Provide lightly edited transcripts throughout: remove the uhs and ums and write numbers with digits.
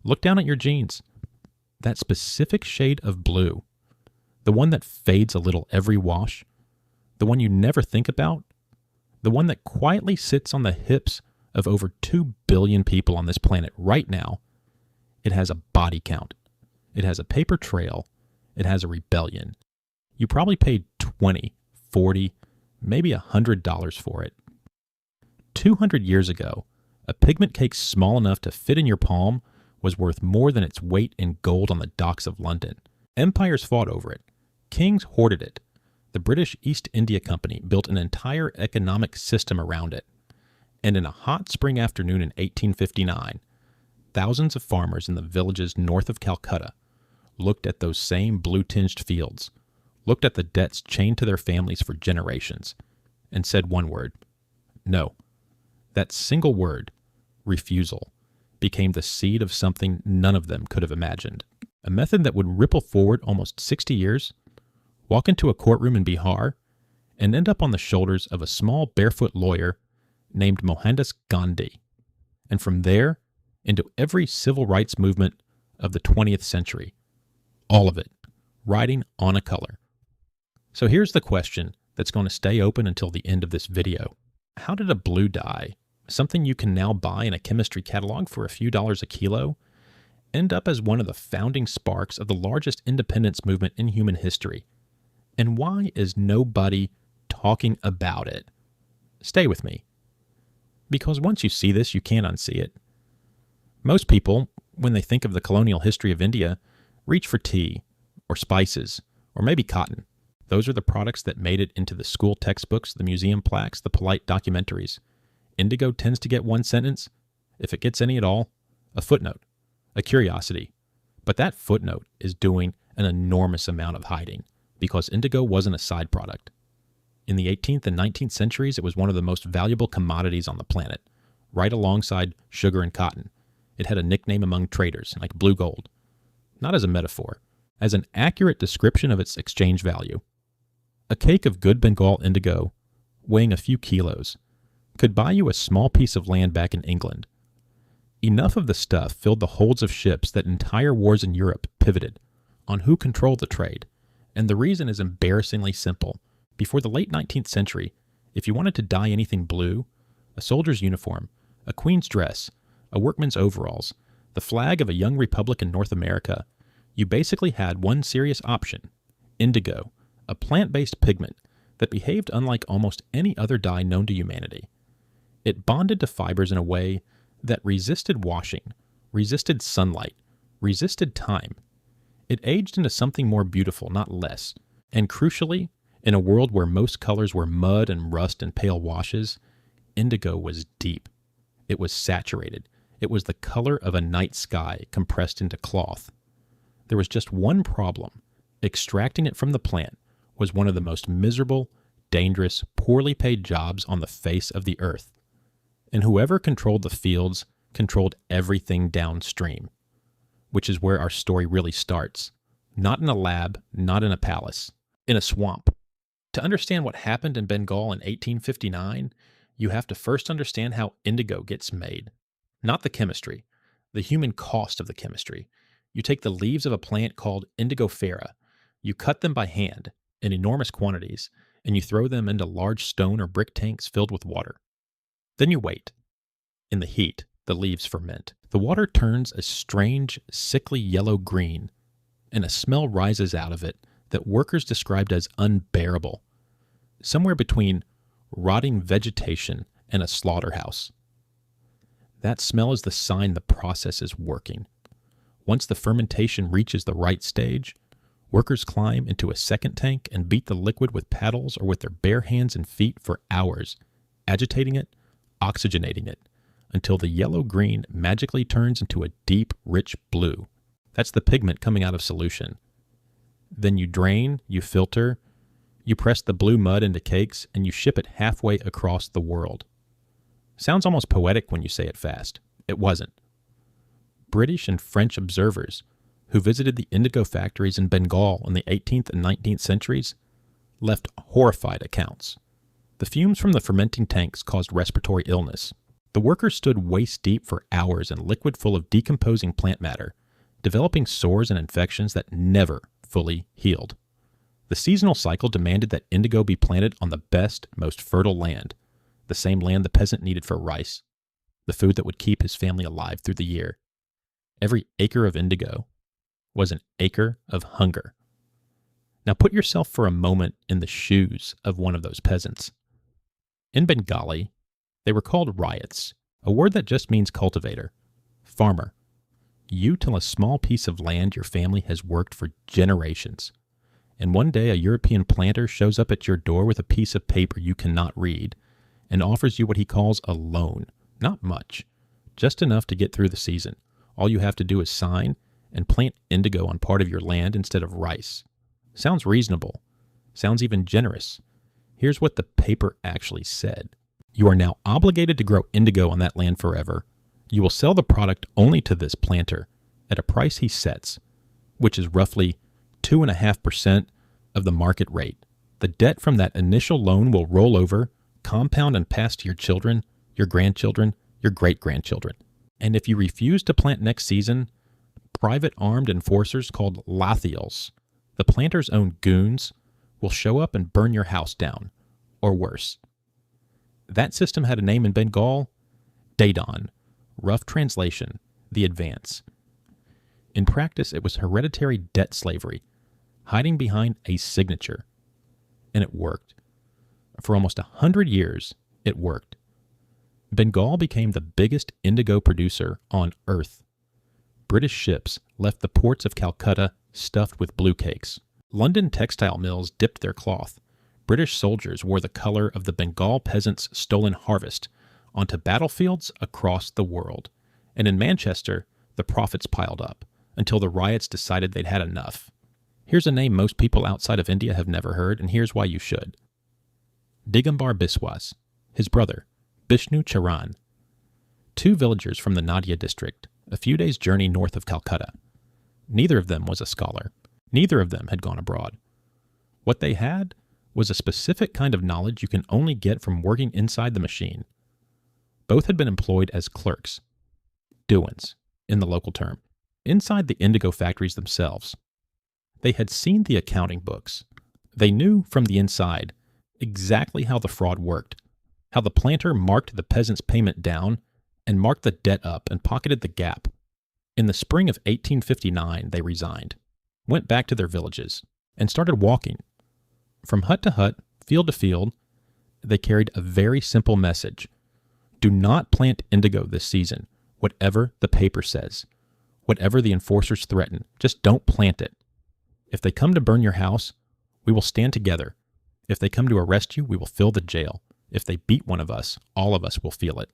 Look down at your jeans. That specific shade of blue, the one that fades a little every wash, the one you never think about, the one that quietly sits on the hips of over 2 billion people on this planet right now, it has a body count. It has a paper trail. It has a rebellion. You probably paid $20, $40, maybe $100 for it. 200 years ago, a pigment cake small enough to fit in your palm was worth more than its weight in gold on the docks of London. Empires fought over it. Kings hoarded it. The British East India Company built an entire economic system around it. And in a hot spring afternoon in 1859, thousands of farmers in the villages north of Calcutta looked at those same blue-tinged fields, looked at the debts chained to their families for generations, and said one word: no. That single word, refusal, became the seed of something none of them could have imagined. A method that would ripple forward almost 60 years, walk into a courtroom in Bihar, and end up on the shoulders of a small barefoot lawyer named Mohandas Gandhi, and from there into every civil rights movement of the 20th century. All of it, riding on a color. So here's the question that's going to stay open until the end of this video. How did a blue dye, something you can now buy in a chemistry catalog for a few dollars a kilo, end up as one of the founding sparks of the largest independence movement in human history? And why is nobody talking about it? Stay with me. Because once you see this, you can't unsee it. Most people, when they think of the colonial history of India, reach for tea, or spices, or maybe cotton. Those are the products that made it into the school textbooks, the museum plaques, the polite documentaries. Indigo tends to get one sentence, if it gets any at all, a footnote, a curiosity. But that footnote is doing an enormous amount of hiding, because indigo wasn't a side product. In the 18th and 19th centuries, it was one of the most valuable commodities on the planet, right alongside sugar and cotton. It had a nickname among traders, like blue gold. Not as a metaphor, as an accurate description of its exchange value. A cake of good Bengal indigo, weighing a few kilos, could buy you a small piece of land back in England. Enough of the stuff filled the holds of ships that entire wars in Europe pivoted on who controlled the trade, and the reason is embarrassingly simple. Before the late 19th century, if you wanted to dye anything blue, a soldier's uniform, a queen's dress, a workman's overalls, the flag of a young republic in North America, you basically had one serious option: indigo, a plant-based pigment that behaved unlike almost any other dye known to humanity. It bonded to fibers in a way that resisted washing, resisted sunlight, resisted time. It aged into something more beautiful, not less. And crucially, in a world where most colors were mud and rust and pale washes, indigo was deep. It was saturated. It was the color of a night sky compressed into cloth. There was just one problem. Extracting it from the plant was one of the most miserable, dangerous, poorly paid jobs on the face of the earth. And whoever controlled the fields controlled everything downstream, which is where our story really starts. Not in a lab, not in a palace, in a swamp. To understand what happened in Bengal in 1859, you have to first understand how indigo gets made. Not the chemistry, the human cost of the chemistry. You take the leaves of a plant called Indigofera, you cut them by hand in enormous quantities, and you throw them into large stone or brick tanks filled with water. Then you wait. In the heat, the leaves ferment. The water turns a strange, sickly yellow-green, and a smell rises out of it that workers described as unbearable, somewhere between rotting vegetation and a slaughterhouse. That smell is the sign the process is working. Once the fermentation reaches the right stage, workers climb into a second tank and beat the liquid with paddles or with their bare hands and feet for hours, agitating it, oxygenating it, until the yellow-green magically turns into a deep, rich blue. That's the pigment coming out of solution. Then you drain, you filter, you press the blue mud into cakes, and you ship it halfway across the world. Sounds almost poetic when you say it fast. It wasn't. British and French observers who visited the indigo factories in Bengal in the 18th and 19th centuries left horrified accounts. The fumes from the fermenting tanks caused respiratory illness. The workers stood waist deep for hours in liquid full of decomposing plant matter, developing sores and infections that never fully healed. The seasonal cycle demanded that indigo be planted on the best, most fertile land, the same land the peasant needed for rice, the food that would keep his family alive through the year. Every acre of indigo was an acre of hunger. Now put yourself for a moment in the shoes of one of those peasants. In Bengali, they were called ryots, a word that just means cultivator, farmer. You till a small piece of land your family has worked for generations. And one day a European planter shows up at your door with a piece of paper you cannot read and offers you what he calls a loan. Not much, just enough to get through the season. All you have to do is sign and plant indigo on part of your land instead of rice. Sounds reasonable. Sounds even generous. Here's what the paper actually said. You are now obligated to grow indigo on that land forever. You will sell the product only to this planter at a price he sets, which is roughly 2.5% of the market rate. The debt from that initial loan will roll over, compound, and pass to your children, your grandchildren, your great-grandchildren. And if you refuse to plant next season, private armed enforcers called lathials, the planter's own goons, will show up and burn your house down, or worse. That system had a name in Bengal, Dadan, rough translation, the advance. In practice, it was hereditary debt slavery, hiding behind a signature. And it worked. For almost 100 years, it worked. Bengal became the biggest indigo producer on Earth. British ships left the ports of Calcutta stuffed with blue cakes. London textile mills dipped their cloth. British soldiers wore the color of the Bengal peasants' stolen harvest onto battlefields across the world. And in Manchester, the profits piled up until the riots decided they'd had enough. Here's a name most people outside of India have never heard, and here's why you should. Digambar Biswas, his brother, Bishnu Charan, two villagers from the Nadia district, a few days' journey north of Calcutta. Neither of them was a scholar. Neither of them had gone abroad. What they had was a specific kind of knowledge you can only get from working inside the machine. Both had been employed as clerks, doans, in the local term, inside the indigo factories themselves. They had seen the accounting books. They knew from the inside exactly how the fraud worked, how the planter marked the peasant's payment down and marked the debt up and pocketed the gap. In the spring of 1859, they resigned, went back to their villages, and started walking. From hut to hut, field to field, they carried a very simple message. Do not plant indigo this season, whatever the paper says, whatever the enforcers threaten. Just don't plant it. If they come to burn your house, we will stand together. If they come to arrest you, we will fill the jail. If they beat one of us, all of us will feel it.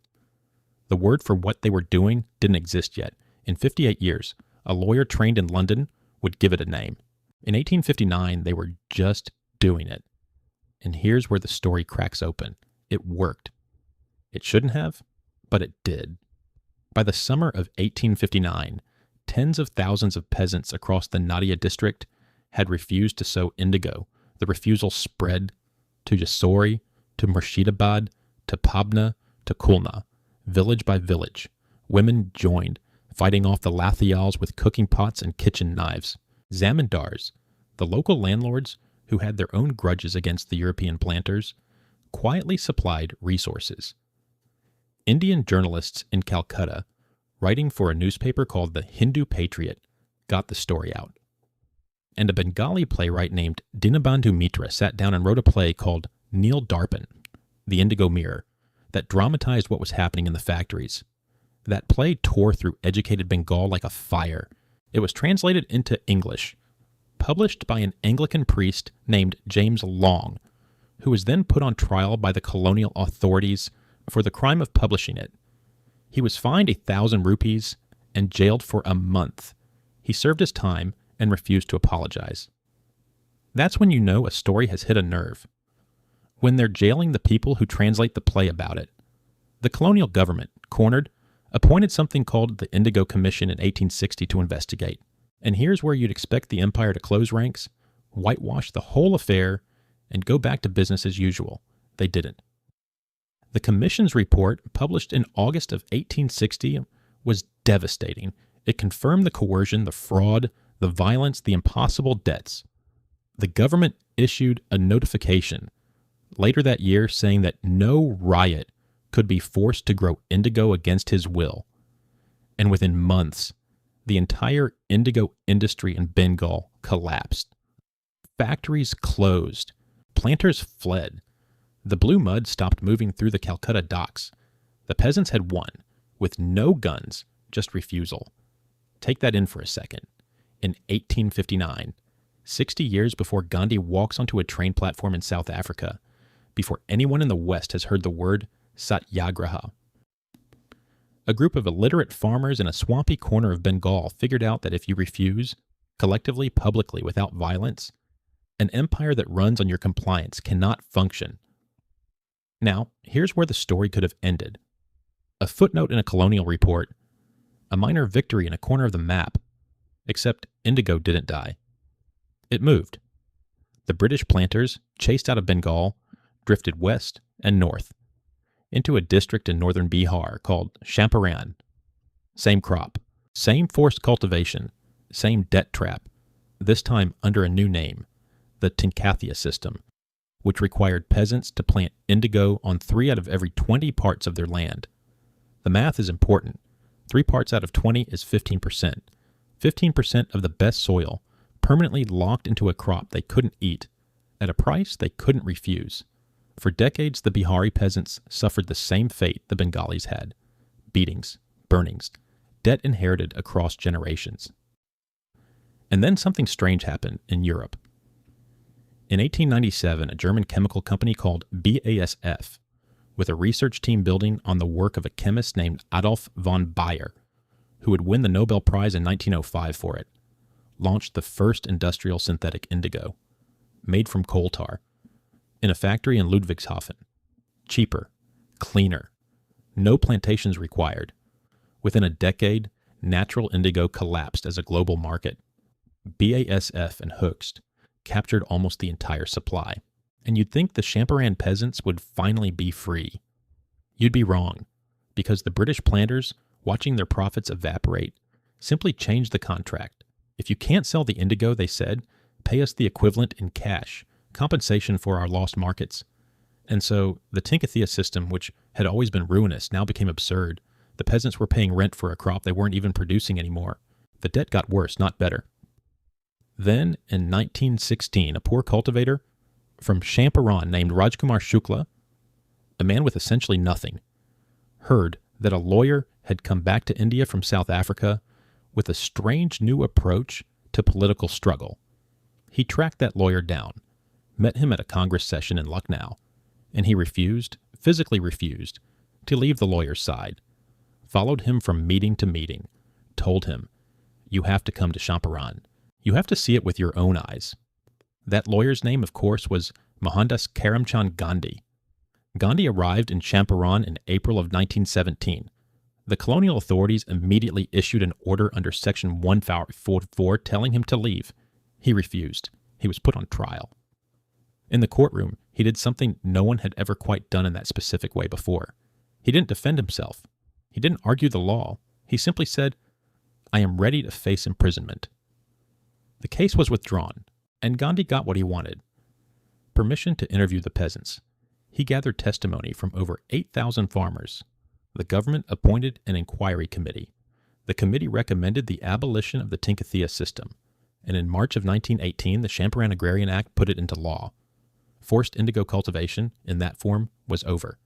The word for what they were doing didn't exist yet. In 58 years, a lawyer trained in London would give it a name. In 1859, they were just doing it. And here's where the story cracks open. It worked. It shouldn't have, but it did. By the summer of 1859, tens of thousands of peasants across the Nadia district had refused to sow indigo. The refusal spread to Jasori, to Murshidabad, to Pabna, to Khulna. Village by village, women joined, fighting off the lathials with cooking pots and kitchen knives. Zamindars, the local landlords who had their own grudges against the European planters, quietly supplied resources. Indian journalists in Calcutta, writing for a newspaper called the Hindu Patriot, got the story out. And a Bengali playwright named Dinabandhu Mitra sat down and wrote a play called Neil Darpan, The Indigo Mirror, that dramatized what was happening in the factories. That play tore through educated Bengal like a fire. It was translated into English, published by an Anglican priest named James Long, who was then put on trial by the colonial authorities for the crime of publishing it. He was fined 1,000 rupees and jailed for a month. He served his time and refused to apologize. That's when you know a story has hit a nerve. When they're jailing the people who translate the play about it. The colonial government, cornered, appointed something called the Indigo Commission in 1860 to investigate. And here's where you'd expect the empire to close ranks, whitewash the whole affair, and go back to business as usual. They didn't. The Commission's report, published in August of 1860, was devastating. It confirmed the coercion, the fraud, the violence, the impossible debts. The government issued a notification later that year saying that no riot could be forced to grow indigo against his will. And within months, the entire indigo industry in Bengal collapsed. Factories closed. Planters fled. The blue mud stopped moving through the Calcutta docks. The peasants had won, with no guns, just refusal. Take that in for a second. In 1859, 60 years before Gandhi walks onto a train platform in South Africa, before anyone in the West has heard the word Satyagraha, a group of illiterate farmers in a swampy corner of Bengal figured out that if you refuse, collectively, publicly, without violence, an empire that runs on your compliance cannot function. Now, here's where the story could have ended. A footnote in a colonial report, a minor victory in a corner of the map, except indigo didn't die. It moved. The British planters, chased out of Bengal, drifted west and north into a district in northern Bihar called Champaran. Same crop, same forced cultivation, same debt trap, this time under a new name, the Tinkathia system, which required peasants to plant indigo on 3 out of every 20 parts of their land. The math is important. 3 parts out of 20 is 15%. 15% of the best soil, permanently locked into a crop they couldn't eat, at a price they couldn't refuse. For decades, the Bihari peasants suffered the same fate the Bengalis had: beatings, burnings, debt inherited across generations. And then something strange happened in Europe. In 1897, a German chemical company called BASF, with a research team building on the work of a chemist named Adolf von Baeyer, who would win the Nobel Prize in 1905 for it, launched the first industrial synthetic indigo, made from coal tar, in a factory in Ludwigshafen. Cheaper, cleaner, no plantations required. Within a decade, natural indigo collapsed as a global market. BASF and Hoechst captured almost the entire supply, and you'd think the Champaran peasants would finally be free. You'd be wrong, because the British planters, watching their profits evaporate, simply changed the contract. If you can't sell the indigo, they said, pay us the equivalent in cash, compensation for our lost markets. And so the Tinkathia system, which had always been ruinous, now became absurd. The peasants were paying rent for a crop they weren't even producing anymore. The debt got worse, not better. Then, in 1916, a poor cultivator from Champaran named Rajkumar Shukla, a man with essentially nothing, heard that a lawyer had come back to India from South Africa with a strange new approach to political struggle. He tracked that lawyer down, met him at a Congress session in Lucknow, and he refused, physically refused, to leave the lawyer's side, followed him from meeting to meeting, told him, "You have to come to Champaran. You have to see it with your own eyes." That lawyer's name, of course, was Mohandas Karamchand Gandhi. Gandhi arrived in Champaran in April of 1917. The colonial authorities immediately issued an order under Section 144 telling him to leave. He refused. He was put on trial. In the courtroom, he did something no one had ever quite done in that specific way before. He didn't defend himself. He didn't argue the law. He simply said, "I am ready to face imprisonment." The case was withdrawn, and Gandhi got what he wanted: permission to interview the peasants. He gathered testimony from over 8,000 farmers. The government appointed an inquiry committee. The committee recommended the abolition of the Tinkathia system, and in March of 1918, the Champaran Agrarian Act put it into law. Forced indigo cultivation, in that form, was over.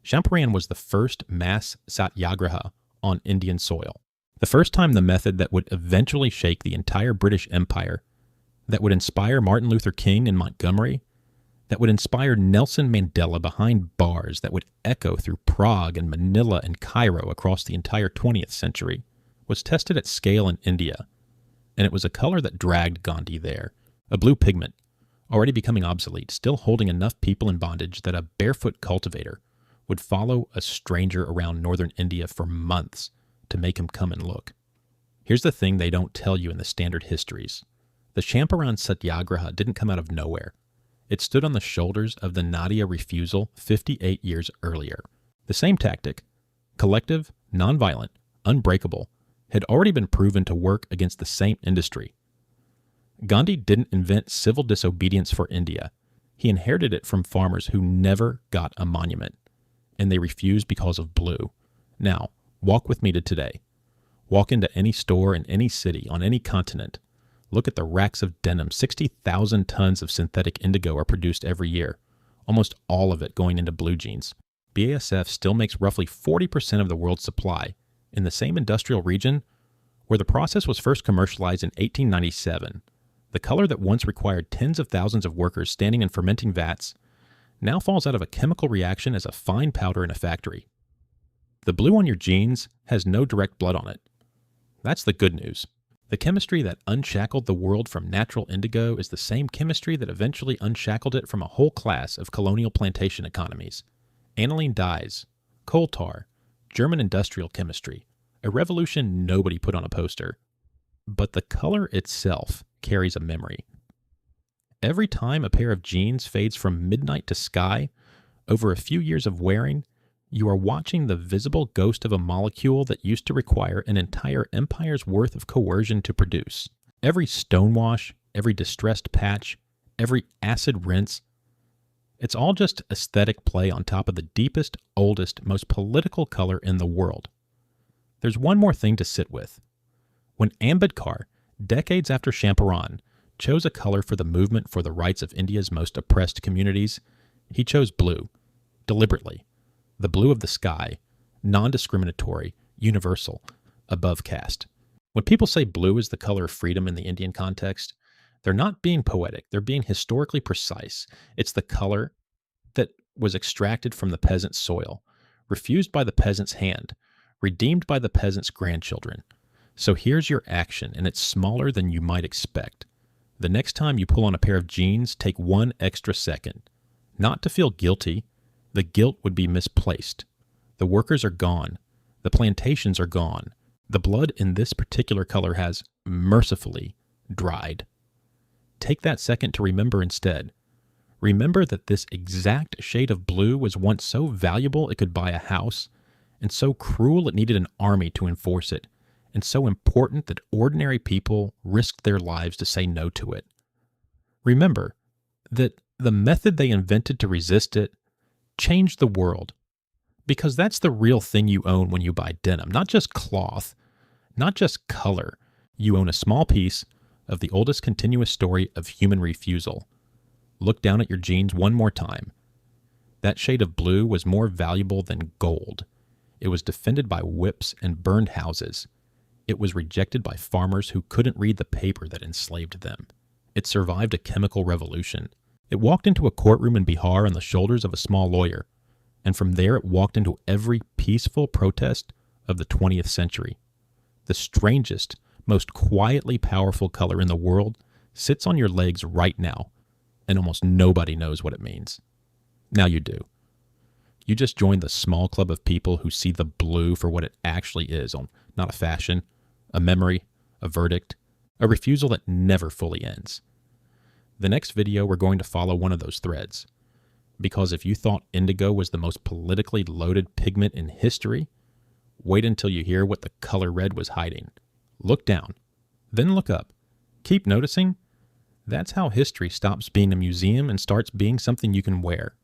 Champaran was the first mass satyagraha on Indian soil. The first time the method that would eventually shake the entire British Empire, that would inspire Martin Luther King in Montgomery, that would inspire Nelson Mandela behind bars, that would echo through Prague and Manila and Cairo across the entire 20th century, was tested at scale in India, and it was a color that dragged Gandhi there, a blue pigment, already becoming obsolete, still holding enough people in bondage that a barefoot cultivator would follow a stranger around northern India for months to make him come and look. Here's the thing they don't tell you in the standard histories. The Champaran Satyagraha didn't come out of nowhere. It stood on the shoulders of the Nadia refusal 58 years earlier. The same tactic, collective, nonviolent, unbreakable, had already been proven to work against the same industry. Gandhi didn't invent civil disobedience for India. He inherited it from farmers who never got a monument, and they refused because of blue. Now, walk with me to today. Walk into any store in any city on any continent. Look at the racks of denim. 60,000 tons of synthetic indigo are produced every year, almost all of it going into blue jeans. BASF still makes roughly 40% of the world's supply in the same industrial region where the process was first commercialized in 1897. The color that once required tens of thousands of workers standing in fermenting vats now falls out of a chemical reaction as a fine powder in a factory. The blue on your jeans has no direct blood on it. That's the good news. The chemistry that unshackled the world from natural indigo is the same chemistry that eventually unshackled it from a whole class of colonial plantation economies. Aniline dyes, coal tar, German industrial chemistry, a revolution nobody put on a poster. But the color itself carries a memory. Every time a pair of jeans fades from midnight to sky, over a few years of wearing, you are watching the visible ghost of a molecule that used to require an entire empire's worth of coercion to produce. Every stonewash, every distressed patch, every acid rinse, it's all just aesthetic play on top of the deepest, oldest, most political color in the world. There's one more thing to sit with. When Ambedkar, decades after Champaran, chose a color for the movement for the rights of India's most oppressed communities, he chose blue, deliberately. The blue of the sky, non-discriminatory, universal, above caste. When people say blue is the color of freedom in the Indian context, they're not being poetic, they're being historically precise. It's the color that was extracted from the peasant's soil, refused by the peasant's hand, redeemed by the peasant's grandchildren. So here's your action, and it's smaller than you might expect. The next time you pull on a pair of jeans, take 1 extra second. Not to feel guilty. The guilt would be misplaced. The workers are gone. The plantations are gone. The blood in this particular color has, mercifully, dried. Take that second to remember instead. Remember that this exact shade of blue was once so valuable it could buy a house, and so cruel it needed an army to enforce it, and so important that ordinary people risked their lives to say no to it. Remember that the method they invented to resist it changed the world, because that's the real thing you own when you buy denim, not just cloth, not just color. You own a small piece of the oldest continuous story of human refusal. Look down at your jeans one more time. That shade of blue was more valuable than gold. It was defended by whips and burned houses. It was rejected by farmers who couldn't read the paper that enslaved them. It survived a chemical revolution. It walked into a courtroom in Bihar on the shoulders of a small lawyer, and from there it walked into every peaceful protest of the 20th century. The strangest, most quietly powerful color in the world sits on your legs right now, and almost nobody knows what it means. Now you do. You just joined the small club of people who see the blue for what it actually is, not a fashion, a memory, a verdict, a refusal that never fully ends. The next video, we're going to follow one of those threads. Because if you thought indigo was the most politically loaded pigment in history, wait until you hear what the color red was hiding. Look down, then look up. Keep noticing. That's how history stops being a museum and starts being something you can wear.